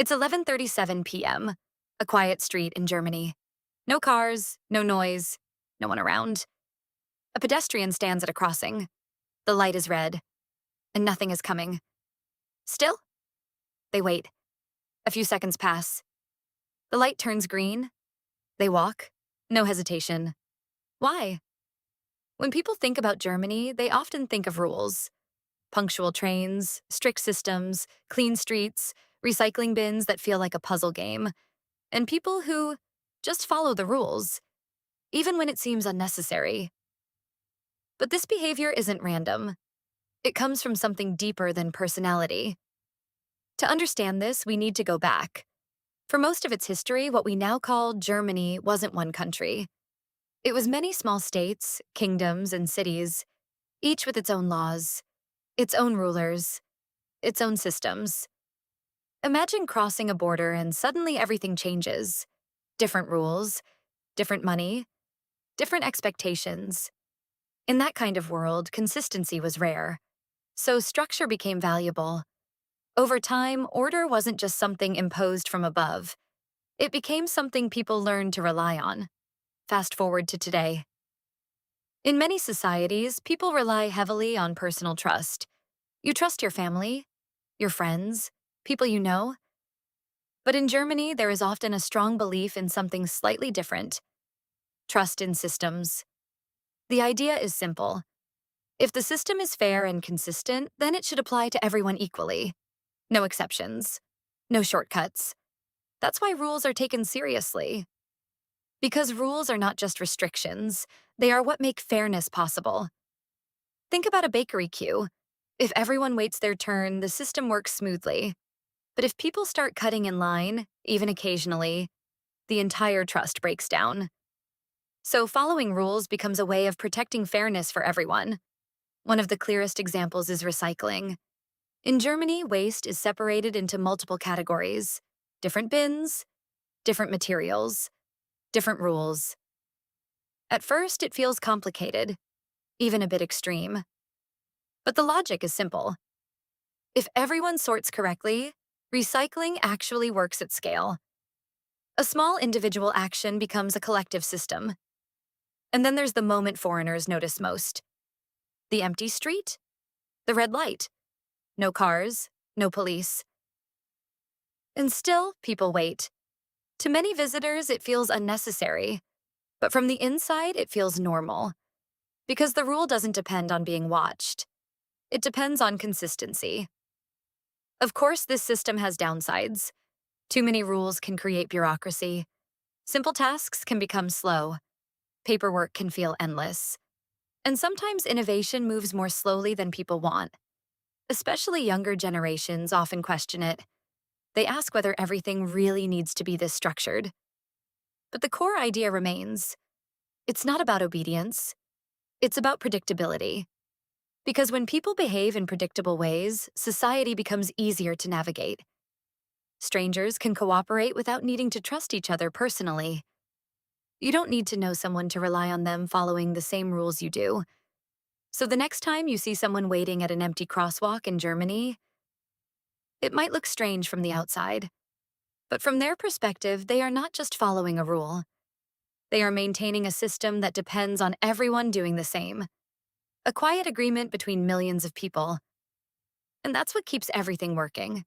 It's 11:37 p.m., a quiet street in Germany. No cars, no noise, no one around. A pedestrian stands at a crossing. The light is red, and nothing is coming. Still? They wait. A few seconds pass. The light turns green. They walk. No hesitation. Why? When people think about Germany, they often think of rules. Punctual trains, strict systems, clean streets, recycling bins that feel like a puzzle game, and people who just follow the rules, even when it seems unnecessary. But this behavior isn't random. It comes from something deeper than personality. To understand this, we need to go back. For most of its history, what we now call Germany wasn't one country. It was many small states, kingdoms, and cities, each with its own laws, its own rulers, its own systems. Imagine crossing a border and suddenly everything changes. Different rules, different money, different expectations. In that kind of world, consistency was rare, so structure became valuable. Over time, order wasn't just something imposed from above. It became something people learned to rely on. Fast forward to today. In many societies, people rely heavily on personal trust. You trust your family, your friends, people you know. But in Germany, there is often a strong belief in something slightly different: trust in systems. The idea is simple. If the system is fair and consistent, then it should apply to everyone equally. No exceptions. No shortcuts. That's why rules are taken seriously. Because rules are not just restrictions, they are what make fairness possible. Think about a bakery queue. If everyone waits their turn, the system works smoothly. But if people start cutting in line, even occasionally, the entire trust breaks down. So following rules becomes a way of protecting fairness for everyone. One of the clearest examples is recycling. In Germany, waste is separated into multiple categories: different bins, different materials, different rules. At first, it feels complicated, even a bit extreme. But the logic is simple. If everyone sorts correctly, recycling actually works at scale. A small individual action becomes a collective system. And then there's the moment foreigners notice most: the empty street, the red light. No cars, no police. And still, people wait. To many visitors, it feels unnecessary. But from the inside, it feels normal. Because the rule doesn't depend on being watched. It depends on consistency. Of course, this system has downsides. Too many rules can create bureaucracy. Simple tasks can become slow. Paperwork can feel endless. And sometimes innovation moves more slowly than people want. Especially younger generations often question it. They ask whether everything really needs to be this structured. But the core idea remains. It's not about obedience. It's about predictability. Because when people behave in predictable ways, society becomes easier to navigate. Strangers can cooperate without needing to trust each other personally. You don't need to know someone to rely on them following the same rules you do. So the next time you see someone waiting at an empty crosswalk in Germany, it might look strange from the outside. But from their perspective, they are not just following a rule. They are maintaining a system that depends on everyone doing the same. A quiet agreement between millions of people. And that's what keeps everything working.